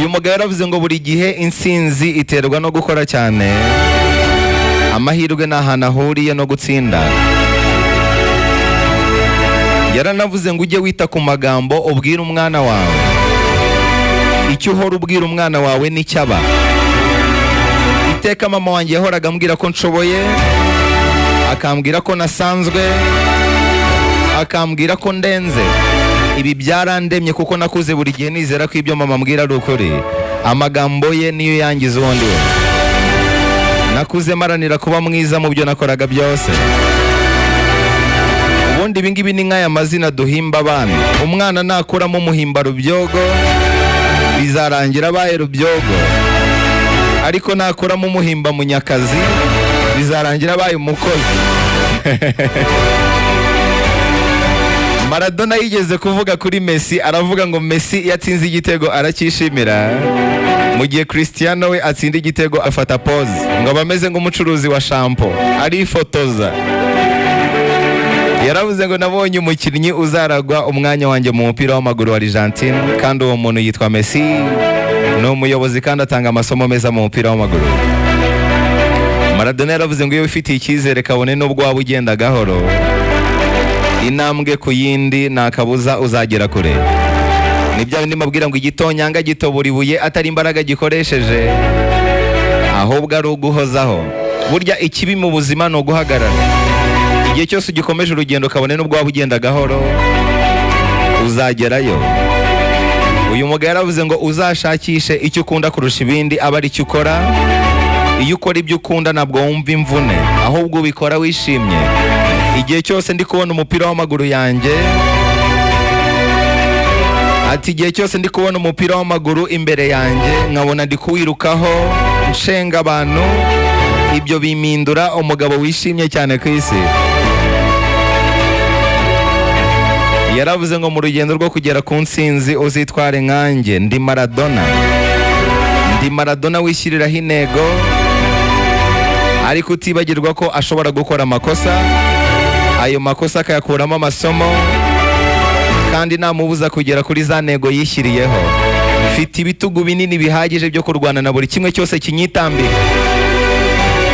uyu mugabo yaravuze ngo buri gihe intsinzi iterwa no gukora cyane, amahirwe ni ahantu ahuriye no gutsinda. Yaranavuze ngo ujye wita ku magambo ubwira umwana wawe, icyo uhora ubwira umwana wawe nicyo aba. Iteka mama wanjye yahoraga ambwira ko nshoboye, akambwira ko nasanzwe, akambwira ko ndenze. Ibi byarandemye kuko nakuze buri gihe nizera ko ibyo mama ambwira ari ukuri. Amagambo ye niyo yangiza uwundi we. Nakuze maranira kuba mwiza mu byo nakoraga byose. Ubundi ibingibi ni nk'aya mazina duhimba abana. Umwana nakuramo umuhimba Rubyogo, bizarangira abaye Rubyogo. Ariko nakuramo umuhimba Munyakazi, bizarangira abaye umukozi. Maradona yigeze kuvuga kuri Messi, aravuga ngo Messi yatsinze igitego aracyishimira, mu gihe Cristiano we atsinda igitego afata pose ngo abameze nk'umucuruzi wa shampoo arifotoza. Yaravuze ngo nabonye umukinnyi uzaragwa umwanya wanjye mu mupira w'amaguru wa Argentine, kandi uwo muntu yitwa Messi, ni umuyobozi kandi atanga amasomo meza mu mupira w'amaguru. Maradona yaravuze ngo iyo ufitiye icyizere kabone n'ubwo waba ugenda gahoro, intambwe ku yindi nta kabuza uzagera kure. Ni bya bindi mbabwira ngo igitonyanga gitobura ibuye atari imbaraga gikoresheje, ahubwo ari uguhozaho. Burya ikibi mu buzima ni uguhagarara. Igihe cyose ugikomeje urugendo kabone n'ubwo waba ugenda gahoro, uzagerayo. Uyu mugabo yaravuze ngo uzashakishe icyo ukunda kurusha ibindi aba ari cyo ukora. Iyo ukora ibyo ukunda ntabwo wumva imvune, ahubwo ubikora wishimye. Igihe cyose ndi kubona umupira w'amaguru yanjye, ati igihe cyose ndi kubona umupira w'amaguru imbere yanjye, nkabona ndi kuwirukaho nshenga abantu, ibyo bimindura umugabo wishimye cyane ku isi. Yaravuze ngo mu rugendo rwo kugera ku ntsinzi uzitware nkanjye, ndi Maradona. Ndi Maradona wishyiriraho intego, ariko utibagirwa ko ashobora gukora amakosa, ayo makosa akayakuramo amasomo, kandi ntamubuza kugera kuri za ntego yishyiriyeho. Mfite ibitugu binini bihagije byo kurwana na buri kimwe cyose kinyitambika.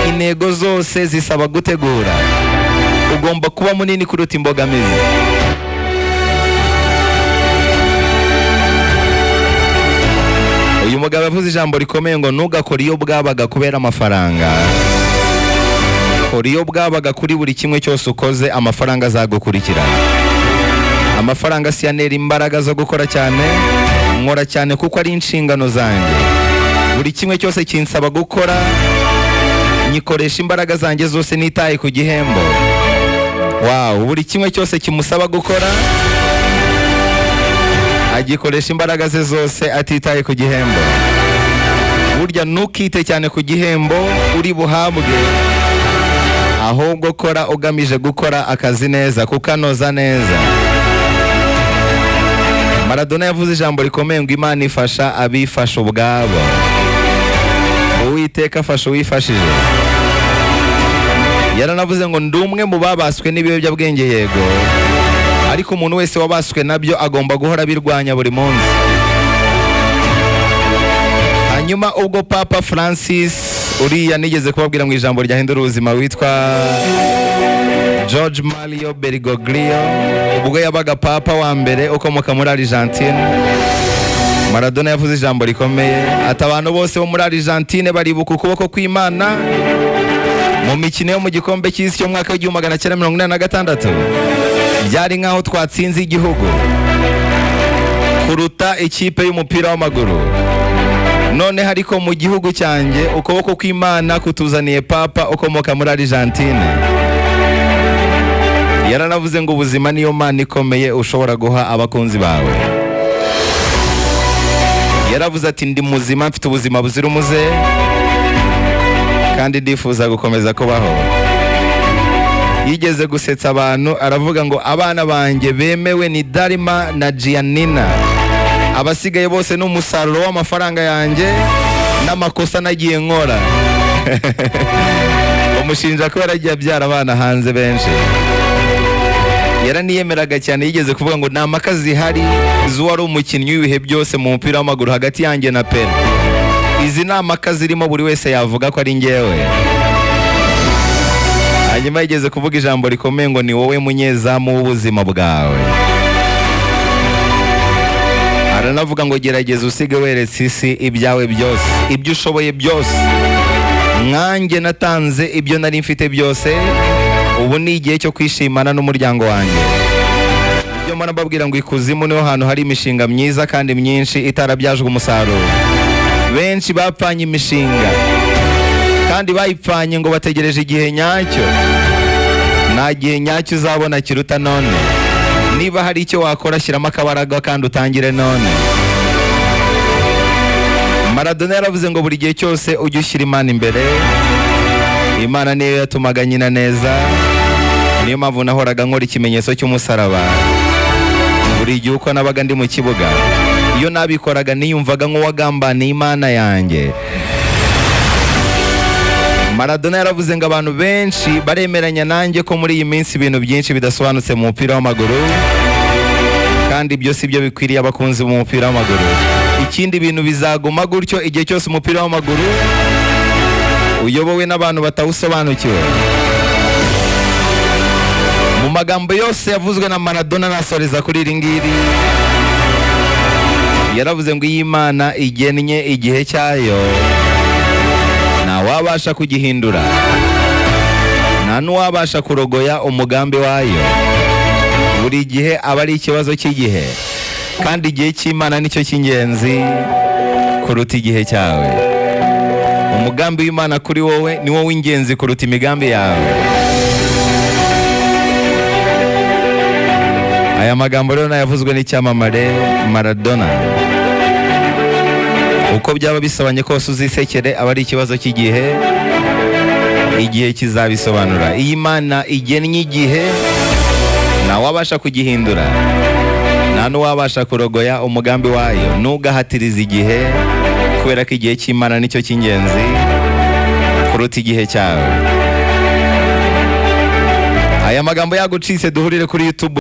Intego zose zisaba gutegura. Ugomba kuba munini kuruta imbogamizi. Uyu mugabo yavuze ijambo rikomeye ngo ntugakore iyo bwabaga kubera amafaranga. Kora iyo bwabaga kuri buri kimwe cyose ukoze, amafaranga azagukurikira. Amafaranga si yanera imbaraga zo gukora cyane, nkora cyane kuko ari inshingano zanjye. Buri kimwe cyose kinsaba gukora, nyikoresha imbaraga zanjye zose nitaye ku gihembo. Wow, buri kimwe cyose kimusaba gukora, agikoresha imbaraga ze zose atitaye ku gihembo. Burya ntukite cyane ku gihembo uri buhabwe, ahubwo kora ugamije gukora akazi neza, kukanoza neza. Maradona yavuze ijambo rikomeye ngo Imana ifasha abifasha ubwabo, Uwiteka afasha uwifashije. Yaranavuze ngo ndi umwe mu babaswe n'ibiyobyabwenge, yego, ariko umuntu wese wabaswe nabyo agomba guhora birwanya buri munsi. Hanyuma ubwo Papa Francis, uriya nigeze kubabwira mu ijambo ryahindura ubuzima, witwa George Mario Bergoglio, ubwo yabaga papa wa mbere ukomoka muri Argentine, Maradona yavuze ijambo rikomeye, ati abantu bose bo muri Argentine baribuka ukuboko kw'Imana mu mikino yo mu gikombe cy'isi cyo mwaka w'1986. Byari nkaho twatsinze igihugu kuruta ikipe y'umupira w'amaguru. None hariko mu gihugu cyanjye ukuboko kw'Imana kutuzaniye papa ukomoka muri Argentine. Yaranavuze ngo ubuzima niyo mana ikomeye ushobora guha abakunzi bawe. Yaravuze ati ndi muzima, mfite ubuzima buzira umuze, kandi ndifuza gukomeza kubaho. Yigeze gusetsa abantu, aravuga ngo abana banjye bemewe ni Darima na Giannina, abasigaye bose ni umusaruro w'amafaranga yanjye n'amakosa nagiye nkora. Umushinja ko yaragiye abyara abana hanze benshi. yaraniyemeraga cyane, yigeze kuvuga ngo nta mpaka zihari z'uwari umukinnyi w'ibihe byose mu mupira w'amaguru hagati yanjye na Pele. Izi ni mpaka zirimo buri wese yavuga ko ari njyewe. Hanyuma yigeze kuvuga ijambo rikomeye ngo ni wowe munyezamu w'ubuzima bwawe. Aranavuga ngo gerageza usige weretse isi ibyawe byose, ibyo ushoboye byose. Nkanjye natanze ibyo nari mfite byose, ubu ni igihe cyo kwishimana n'umuryango wanjye. Ibyo mbona mbabwira ngo ikuzimu niho hantu hari imishinga myiza kandi myinshi itarabyajwe umusaruro. Benshi bapfanye imishinga kandi bayipfanye ngo bategereje igihe nyacyo. Nta gihe nyacyo uzabona kiruta none. Niba hari icyo wakora, shyiramo akabaraga kandi utangire none. Maradona yaravuze ngo buri gihe cyose ujye ushyira Imana imbere. Imana niyo yatumaga nyina neza, niyo mpamvu nahoraga nkora ikimenyetso cy'umusaraba buri gihe uko nabaga ndi mu kibuga. Iyo nabikoraga niyumvaga nk'uwagambaniye Imana yanjye. Maradona yaravuze ngo abantu benshi baremeranya nanjye ko muri iyi minsi ibintu byinshi bidasobanutse mu mupira w'amaguru, kandi ibyo si byo bikwiriye abakunzi mu mupira w'amaguru. Ikindi, ibintu bizaguma gutyo igihe cyose umupira w'amaguru uyobowe n'abantu batawusobanukiwe. Mu magambo yose yavuzwe na Maradona nasoreza kuri iri ngiri, yaravuze ngo iyi Imana igennye igihe cyayo ntawabasha kugihindura, nta n'uwabasha kurogoya umugambi wayo. Buri gihe aba ari ikibazo cy'igihe, kandi igihe cy'Imana nicyo cy'ingenzi kuruta igihe cyawe. Umugambi w'Imana kuri wowe ni wo w'ingenzi kuruta imigambi yawe. Aya magambo rero nayavuzwe n'icyamamare Maradona. Uko byaba bisobanye kose uzisekere, aba ari ikibazo cy'igihe, igihe kizabisobanura. Iyi Imana igennye igihe ntawabasha kugihindura, nta n'uwabasha kurogoya umugambi wayo. Ntugahatirize igihe, kubera ko igihe cy'Imana nicyo cy'ingenzi kuruta igihe cyawe. Aya magambo yagucitse, duhurire kuri YouTube.